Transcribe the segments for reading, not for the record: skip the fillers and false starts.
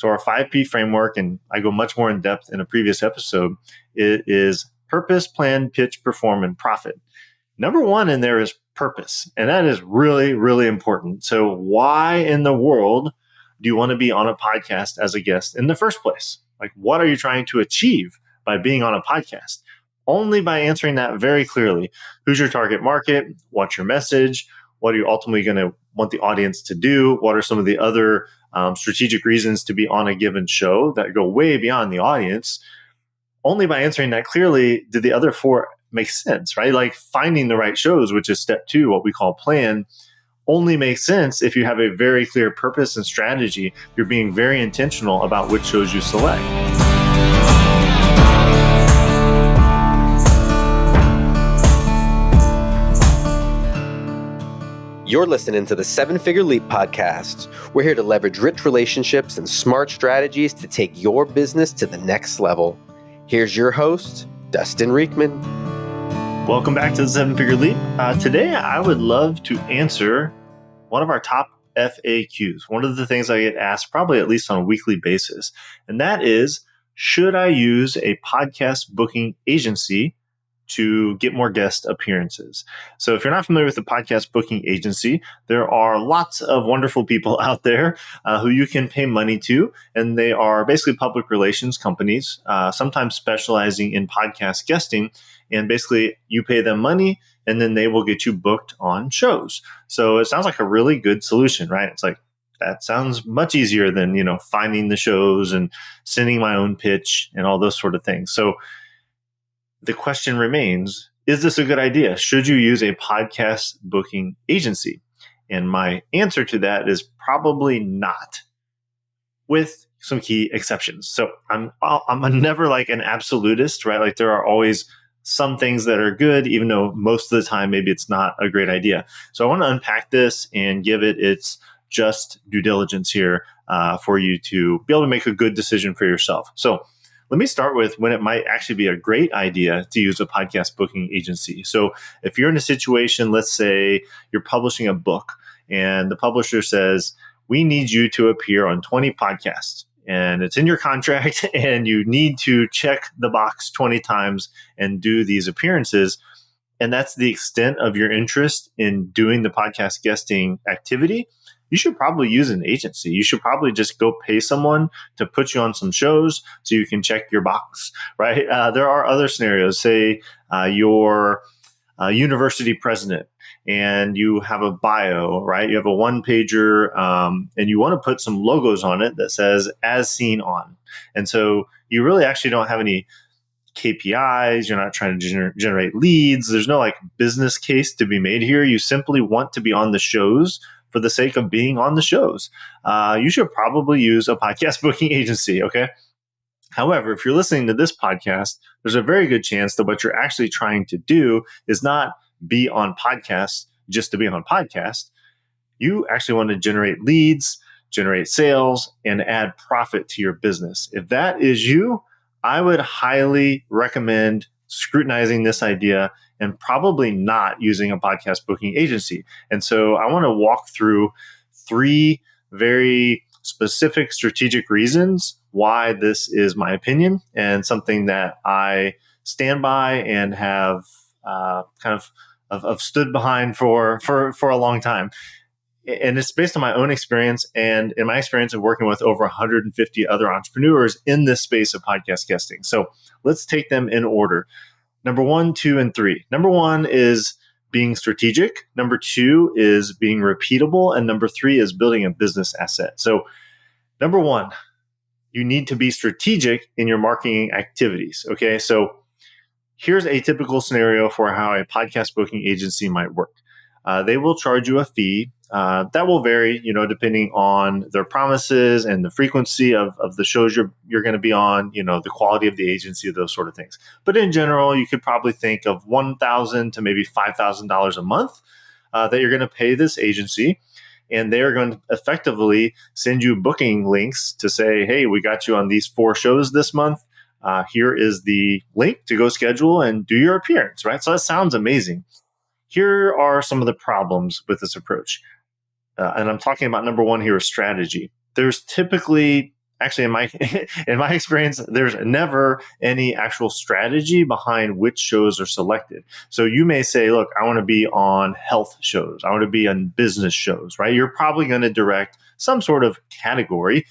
So our 5P framework, and I go much more in depth in a previous episode, it is purpose, plan, pitch, perform, and profit. Number one in there is purpose. And that is really, really important. So why in the world do you want to be on a podcast as a guest in the first place? Like, what are you trying to achieve by being on a podcast? Only by answering that very clearly. Who's your target market? What's your message? What are you ultimately going to want the audience to do? What are some of the other strategic reasons to be on a given show that go way beyond the audience? Only by answering that clearly did the other four make sense, right? Like finding the right shows, which is step two, what we call plan, only makes sense if you have a very clear purpose and strategy. You're being very intentional about which shows you select. You're listening to the 7-Figure Leap podcast. We're here to leverage rich relationships and smart strategies to take your business to the next level. Here's your host, Dustin Riekman. Welcome back to the 7-Figure Leap. Today, I would love to answer one of our top FAQs. One of the things I get asked probably at least on a weekly basis, and that is, should I use a podcast booking agency to get more guest appearances? So if you're not familiar with the podcast booking agency, there are lots of wonderful people out there who you can pay money to, and they are basically public relations companies, sometimes specializing in podcast guesting. And basically, you pay them money, and then they will get you booked on shows. So it sounds like a really good solution, right? It's like, that sounds much easier than, finding the shows and sending my own pitch and all those sort of things. So the question remains, is this a good idea? Should you use a podcast booking agency? And my answer to that is probably not, with some key exceptions. So I'm never like an absolutist, right? Like there are always some things that are good, even though most of the time maybe it's not a great idea. So I want to unpack this and give it its just due diligence here for you to be able to make a good decision for yourself. So let me start with when it might actually be a great idea to use a podcast booking agency. So if you're in a situation, let's say you're publishing a book and the publisher says, we need you to appear on 20 podcasts, and it's in your contract and you need to check the box 20 times and do these appearances. And that's the extent of your interest in doing the podcast guesting activity. You should probably use an agency. You should probably just go pay someone to put you on some shows so you can check your box, right? There are other scenarios. Say you're a university president and you have a bio, right? You have a one-pager and you want to put some logos on it that says as seen on. And so you really actually don't have any KPIs. You're not trying to generate leads. There's no like business case to be made here. You simply want to be on the shows for the sake of being on the shows. You should probably use a podcast booking agency, okay? However, if you're listening to this podcast, there's a very good chance that what you're actually trying to do is not be on podcasts just to be on podcast. You actually want to generate leads, generate sales, and add profit to your business. If that is you, I would highly recommend scrutinizing this idea and probably not using a podcast booking agency. And so I want to walk through 3 very specific strategic reasons why this is my opinion and something that I stand by and have kind of stood behind for a long time. And it's based on my own experience and in my experience of working with over 150 other entrepreneurs in this space of podcast guesting. So let's take them in order. Number 1, 2, and 3. Number 1 is being strategic. Number 2 is being repeatable. And number 3 is building a business asset. So number 1, you need to be strategic in your marketing activities. Okay, so here's a typical scenario for how a podcast booking agency might work. They will charge you a fee that will vary, depending on their promises and the frequency of the shows you're going to be on, the quality of the agency, those sort of things. But in general, you could probably think of $1,000 to maybe $5,000 a month that you're going to pay this agency. And they're going to effectively send you booking links to say, hey, we got you on these 4 shows this month. Here is the link to go schedule and do your appearance, right? So that sounds amazing. Here are some of the problems with this approach. And I'm talking about number 1 here is strategy. There's typically actually in my in my experience, there's never any actual strategy behind which shows are selected. So you may say, look, I want to be on health shows, I want to be on business shows, right? You're probably going to direct some sort of category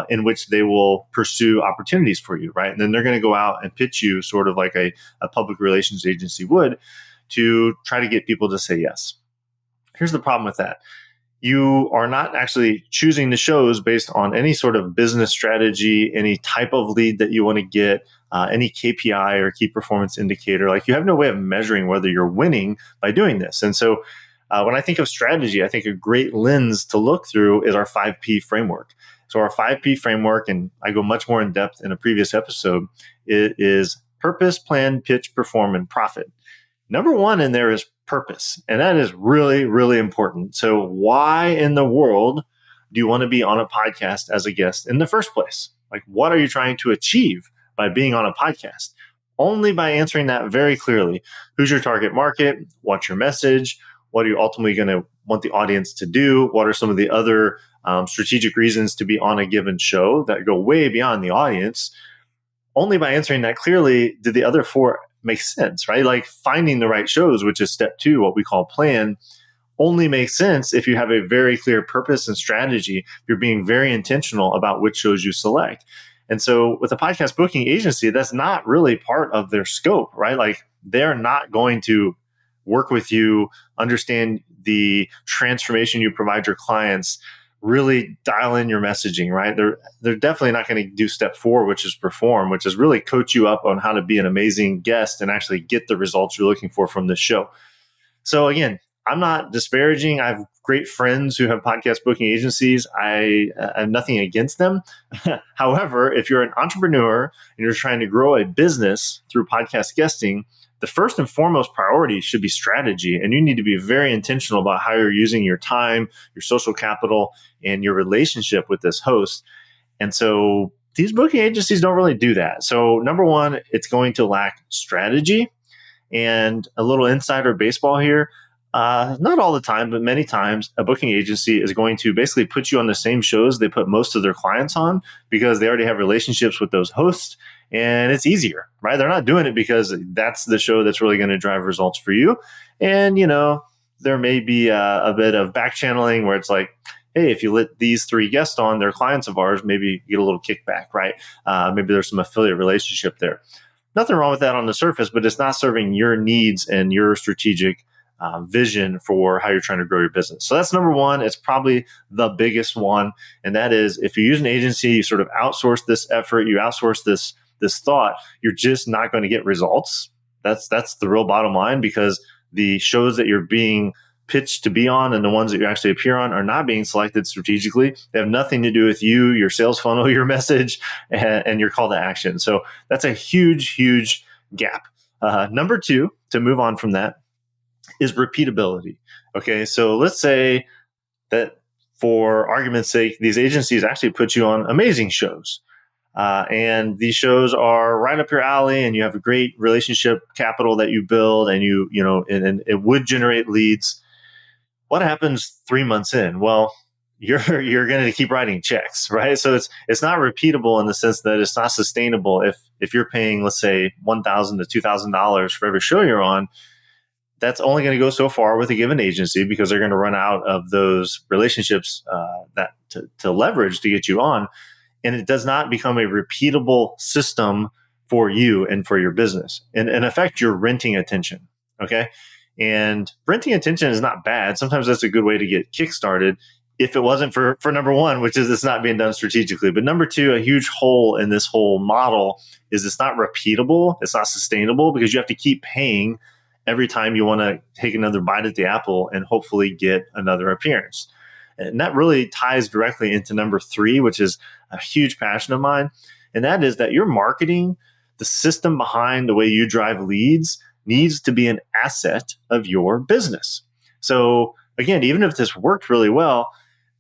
in which they will pursue opportunities for you, right? And then they're going to go out and pitch you sort of like a public relations agency would, to try to get people to say yes. Here's the problem with that. You are not actually choosing the shows based on any sort of business strategy, any type of lead that you want to get, any KPI or key performance indicator. Like, you have no way of measuring whether you're winning by doing this. And so when I think of strategy, I think a great lens to look through is our 5P framework. So our 5P framework, and I go much more in depth in a previous episode, it is purpose, plan, pitch, perform, and profit. Number one in there is purpose, and that is really, really important. So why in the world do you want to be on a podcast as a guest in the first place? Like, what are you trying to achieve by being on a podcast? Only by answering that very clearly. Who's your target market? What's your message? What are you ultimately going to want the audience to do? What are some of the other strategic reasons to be on a given show that go way beyond the audience? Only by answering that clearly did the other four make sense, right? Like, finding the right shows, which is step two, what we call plan, only makes sense if you have a very clear purpose and strategy. You're being very intentional about which shows you select. And so with a podcast booking agency, that's not really part of their scope, right? Like, they're not going to work with you, understand the transformation you provide your clients, really dial in your messaging, right? They're definitely not going to do step four, which is perform, which is really coach you up on how to be an amazing guest and actually get the results you're looking for from this show. So again, I'm not disparaging. I have great friends who have podcast booking agencies. I have nothing against them. However, if you're an entrepreneur and you're trying to grow a business through podcast guesting, the first and foremost priority should be strategy. And you need to be very intentional about how you're using your time, your social capital, and your relationship with this host. And so these booking agencies don't really do that. So number one, it's going to lack strategy. And a little insider baseball here. Not all the time, but many times a booking agency is going to basically put you on the same shows they put most of their clients on, because they already have relationships with those hosts and it's easier, right? They're not doing it because that's the show that's really going to drive results for you. And, there may be a bit of back channeling where it's like, hey, if you let these three guests on, they're clients of ours, maybe you get a little kickback, right? Maybe there's some affiliate relationship there. Nothing wrong with that on the surface, but it's not serving your needs and your strategic vision for how you're trying to grow your business. So that's number one. It's probably the biggest one. And that is, if you use an agency, you sort of outsource this effort, you outsource this thought, you're just not going to get results. That's the real bottom line, because the shows that you're being pitched to be on and the ones that you actually appear on are not being selected strategically. They have nothing to do with you, your sales funnel, your message, and your call to action. So that's a huge, huge gap. Number two, to move on from that, is repeatability. Okay, so let's say that for argument's sake, these agencies actually put you on amazing shows. And these shows are right up your alley, and you have a great relationship capital that you build, and and it would generate leads. What happens 3 months in? Well, you're going to keep writing checks, right? So it's not repeatable in the sense that it's not sustainable. If you're paying, let's say, $1,000 to $2,000 for every show you're on, that's only going to go so far with a given agency, because they're going to run out of those relationships that to leverage to get you on. And it does not become a repeatable system for you and for your business. And in effect, you're renting attention. Okay. And renting attention is not bad. Sometimes that's a good way to get kickstarted, if it wasn't for number one, which is it's not being done strategically. But number two, a huge hole in this whole model is it's not repeatable. It's not sustainable, because you have to keep paying every time you want to take another bite at the apple and hopefully get another appearance. And that really ties directly into number three, which is a huge passion of mine. And that is that your marketing, the system behind the way you drive leads, needs to be an asset of your business. So again, even if this worked really well,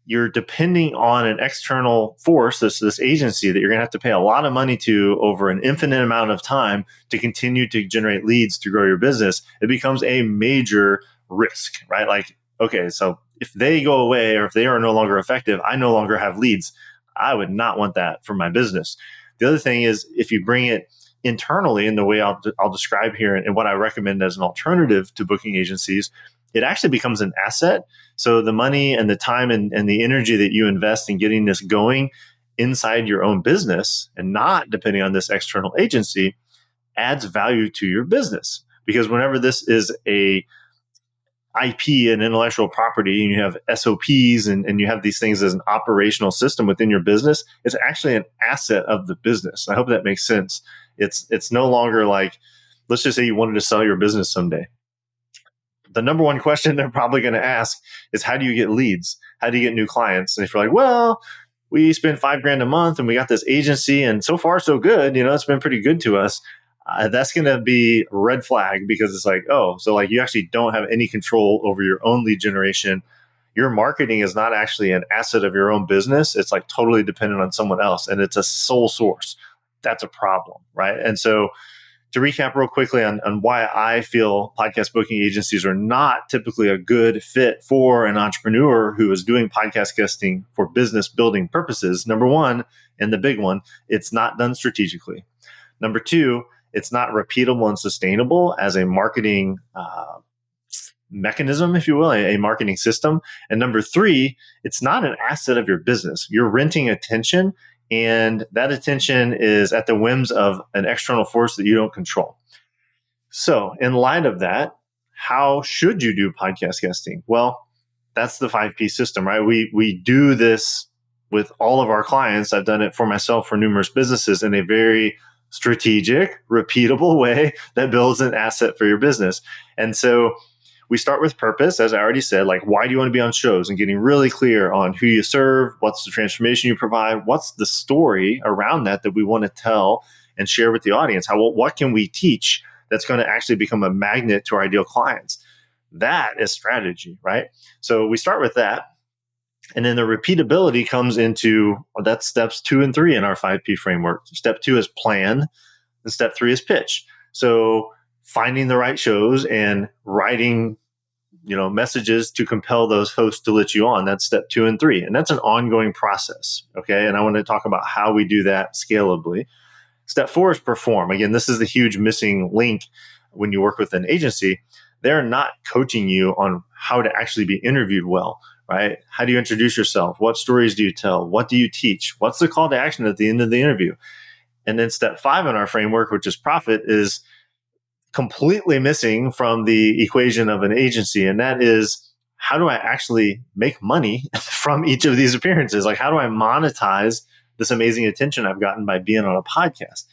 you're depending on an external force, this agency that you're going to have to pay a lot of money to over an infinite amount of time to continue to generate leads to grow your business. It becomes a major risk, right? Like, okay, so if they go away or if they are no longer effective, I no longer have leads. I would not want that for my business. The other thing is, if you bring it internally in the way I'll describe here and what I recommend as an alternative to booking agencies, it actually becomes an asset. So the money and the time and the energy that you invest in getting this going inside your own business and not depending on this external agency adds value to your business. Because whenever this is a IP and intellectual property and you have SOPs and you have these things as an operational system within your business, it's actually an asset of the business. I hope that makes sense. It's no longer like, let's just say you wanted to sell your business someday. The number one question they're probably going to ask is, how do you get leads? How do you get new clients? And if you're like, well, we spend $5,000 a month and we got this agency and so far so good, it's been pretty good to us. That's going to be a red flag, because it's like, oh, so like you actually don't have any control over your own lead generation. Your marketing is not actually an asset of your own business. It's like totally dependent on someone else, and it's a sole source. That's a problem, right? And so to recap real quickly on why I feel podcast booking agencies are not typically a good fit for an entrepreneur who is doing podcast guesting for business building purposes. Number one, and the big one, it's not done strategically. Number two, it's not repeatable and sustainable as a marketing mechanism, if you will, a marketing system. And number three, it's not an asset of your business. You're renting attention, and that attention is at the whims of an external force that you don't control. So in light of that, how should you do podcast guesting? Well, that's the 5P system, right? We do this with all of our clients. I've done it for myself for numerous businesses in a very strategic, repeatable way that builds an asset for your business. And so we start with purpose, as I already said, like, why do you want to be on shows, and getting really clear on who you serve, what's the transformation you provide, what's the story around that we want to tell and share with the audience. What can we teach that's going to actually become a magnet to our ideal clients? That is strategy, right? So we start with that. And then the repeatability comes into, that's steps 2 and 3 in our 5P framework. Step 2 is plan, and step 3 is pitch. So finding the right shows and writing, messages to compel those hosts to let you on. That's step 2 and 3. And that's an ongoing process. Okay. And I want to talk about how we do that scalably. Step 4 is perform. Again, this is the huge missing link when you work with an agency. They're not coaching you on how to actually be interviewed well. Right? How do you introduce yourself? What stories do you tell? What do you teach? What's the call to action at the end of the interview? And then step 5 in our framework, which is profit, is completely missing from the equation of an agency. And that is, how do I actually make money from each of these appearances? Like, how do I monetize this amazing attention I've gotten by being on a podcast?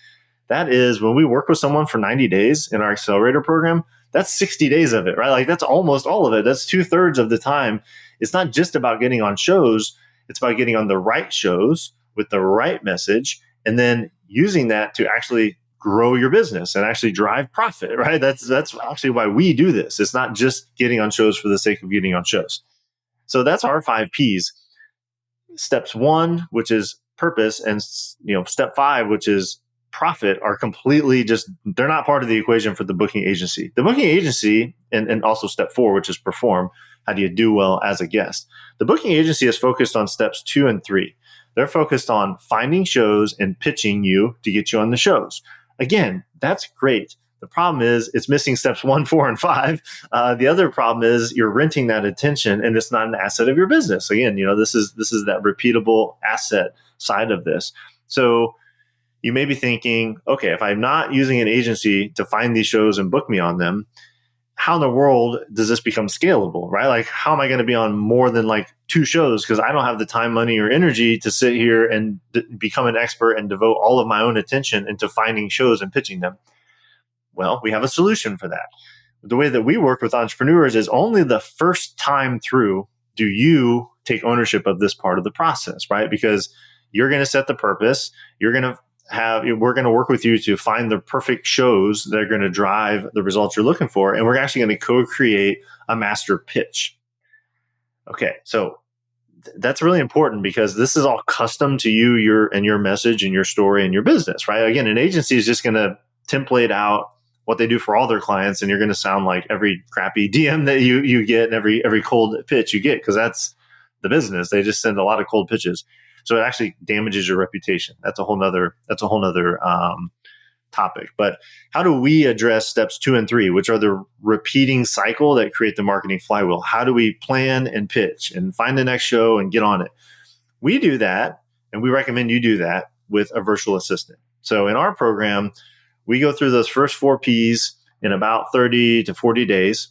That is, when we work with someone for 90 days in our accelerator program, that's 60 days of it, right? Like, that's almost all of it. That's 2/3 of the time. It's not just about getting on shows. It's about getting on the right shows with the right message, and then using that to actually grow your business and actually drive profit, right? That's actually why we do this. It's not just getting on shows for the sake of getting on shows. So that's our 5 Ps. Steps 1, which is purpose, and step 5, which is profit, are completely they're not part of the equation for the booking agency. The booking agency, and also step 4, which is perform. How do you do well as a guest? The booking agency is focused on steps 2 and 3. They're focused on finding shows and pitching you to get you on the shows. Again, that's great. The problem is it's missing steps 1, 4, and 5. The other problem is you're renting that attention, and it's not an asset of your business. Again, this is that repeatable asset side of this. So you may be thinking, okay, if I'm not using an agency to find these shows and book me on them, how in the world does this become scalable, right? Like, how am I going to be on more than like 2 shows? Because I don't have the time, money, or energy to sit here and become an expert and devote all of my own attention into finding shows and pitching them. Well, we have a solution for that. The way that we work with entrepreneurs is only the first time through do you take ownership of this part of the process, right? Because you're going to set the purpose. We're going to work with you to find the perfect shows that are going to drive the results you're looking for. And we're actually going to co-create a master pitch. Okay, so that's really important, because this is all custom to you, your message and your story and your business, right? Again, an agency is just going to template out what they do for all their clients, and you're going to sound like every crappy DM that you get and every cold pitch you get, because that's the business. They just send a lot of cold pitches. So it actually damages your reputation. That's a whole nother topic. But how do we address steps 2 and 3, which are the repeating cycle that create the marketing flywheel? How do we plan and pitch and find the next show and get on it? We do that, and we recommend you do that with a virtual assistant. So in our program, we go through those first 4 Ps in about 30 to 40 days.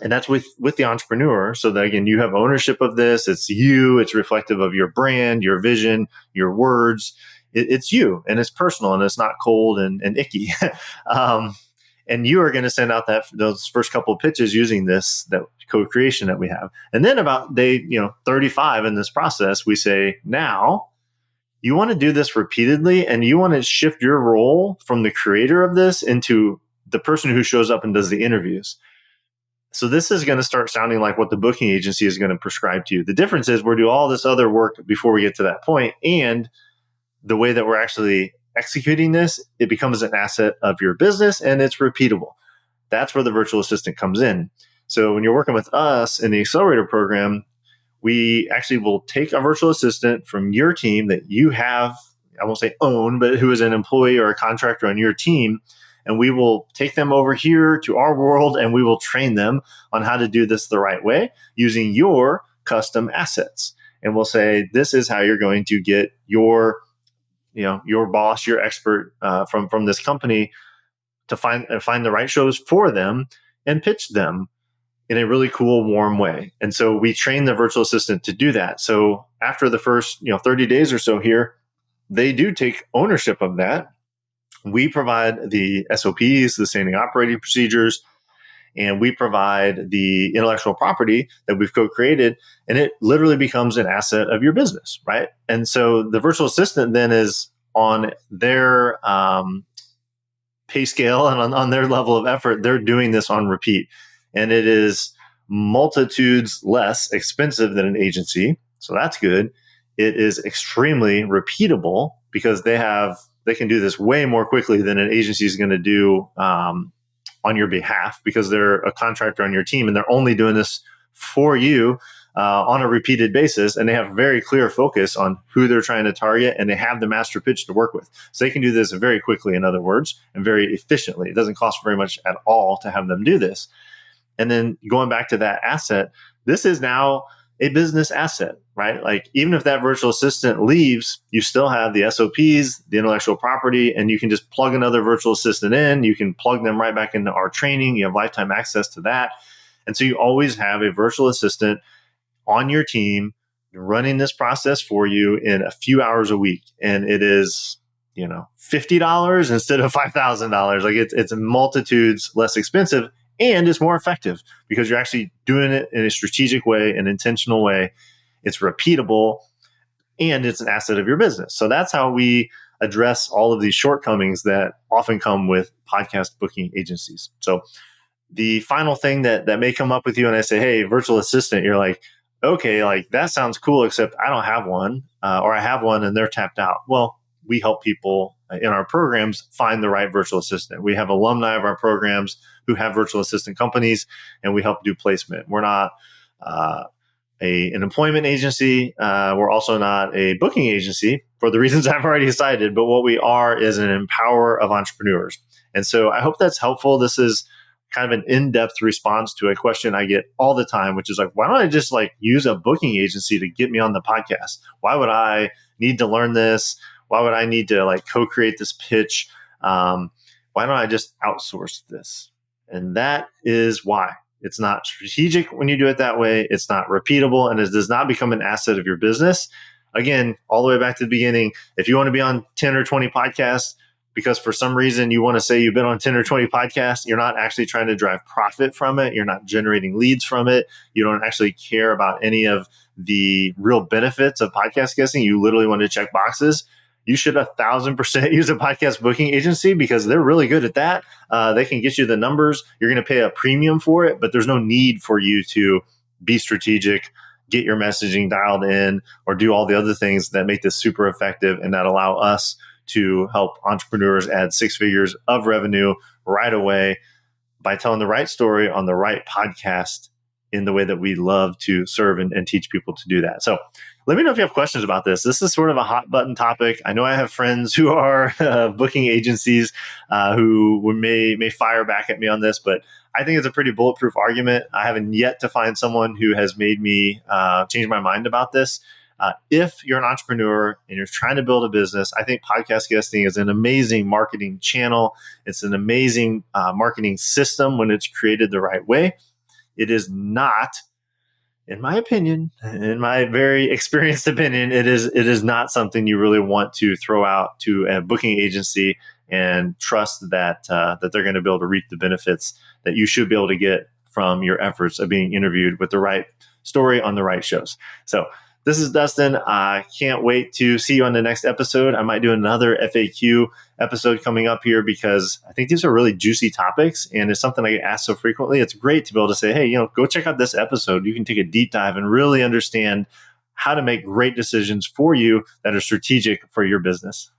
And that's with the entrepreneur. So that, again, you have ownership of this. It's you. It's reflective of your brand, your vision, your words. It's you, and it's personal, and it's not cold and icky. And you are going to send out those first couple of pitches using that co-creation that we have. And then about day 35 in this process, we say, now you want to do this repeatedly, and you want to shift your role from the creator of this into the person who shows up and does the interviews. So this is going to start sounding like what the booking agency is going to prescribe to you. The difference is we're doing all this other work before we get to that point, and the way that we're actually executing this, it becomes an asset of your business, and it's repeatable. That's where the virtual assistant comes in. So when you're working with us in the accelerator program, we actually will take a virtual assistant from your team that you have, I won't say own, but who is an employee or a contractor on your team. And we will take them over here to our world, and we will train them on how to do this the right way using your custom assets. And we'll say, this is how you're going to get your boss, your expert from this company to find the right shows for them and pitch them in a really cool, warm way. And so we train the virtual assistant to do that. So after the first 30 days or so here, they do take ownership of that. We provide the SOPs, the standing operating procedures, and we provide the intellectual property that we've co-created, and it literally becomes an asset of your business, right? And so the virtual assistant then is on their pay scale and on their level of effort, they're doing this on repeat. And it is multitudes less expensive than an agency. So that's good. It is extremely repeatable because they can do this way more quickly than an agency is going to do on your behalf, because they're a contractor on your team and they're only doing this for you on a repeated basis. And they have very clear focus on who they're trying to target, and they have the master pitch to work with. So they can do this very quickly, in other words, and very efficiently. It doesn't cost very much at all to have them do this. And then going back to that asset, this is now a business asset, right? Like, even if that virtual assistant leaves, you still have the SOPs, the intellectual property, and you can just plug another virtual assistant in. You can plug them right back into our training. You have lifetime access to that. And so you always have a virtual assistant on your team running this process for you in a few hours a week. And it is, $50 instead of $5,000. Like, it's multitudes less expensive. And it's more effective because you're actually doing it in a strategic way, an intentional way. It's repeatable, and it's an asset of your business. So that's how we address all of these shortcomings that often come with podcast booking agencies. So the final thing that may come up with you, and I say, hey, virtual assistant, you're like, okay, like that sounds cool, except I don't have one, or I have one and they're tapped out. Well, we help people in our programs find the right virtual assistant. We have alumni of our programs who have virtual assistant companies, and we help do placement. We're not an employment agency. We're also not a booking agency for the reasons I've already cited, but what we are is an empower of entrepreneurs. And so I hope that's helpful. This is kind of an in-depth response to a question I get all the time, which is like, why don't I just use a booking agency to get me on the podcast? Why would I need to learn this? Why would I need to co-create this pitch? Why don't I just outsource this? And that is why. It's not strategic when you do it that way. It's not repeatable, and it does not become an asset of your business. Again, all the way back to the beginning, if you want to be on 10 or 20 podcasts because for some reason you want to say you've been on 10 or 20 podcasts, you're not actually trying to drive profit from it. You're not generating leads from it. You don't actually care about any of the real benefits of podcast guesting. You literally want to check boxes. You should 1,000% use a podcast booking agency because they're really good at that. They can get you the numbers. You're going to pay a premium for it, but there's no need for you to be strategic, get your messaging dialed in, or do all the other things that make this super effective and that allow us to help entrepreneurs add 6 figures of revenue right away by telling the right story on the right podcast in the way that we love to serve and teach people to do that. So Let me know if you have questions about this. This is sort of a hot button topic. I know I have friends who are booking agencies who may fire back at me on this, but I think it's a pretty bulletproof argument. I haven't yet to find someone who has made me change my mind about this. If you're an entrepreneur and you're trying to build a business, I think podcast guesting is an amazing marketing channel. It's an amazing marketing system when it's created the right way. It is not, in my opinion, in my very experienced opinion, it is not something you really want to throw out to a booking agency and trust that they're going to be able to reap the benefits that you should be able to get from your efforts of being interviewed with the right story on the right shows. So this is Dustin. I can't wait to see you on the next episode. I might do another FAQ episode coming up here because I think these are really juicy topics and it's something I get asked so frequently. It's great to be able to say, hey, go check out this episode. You can take a deep dive and really understand how to make great decisions for you that are strategic for your business.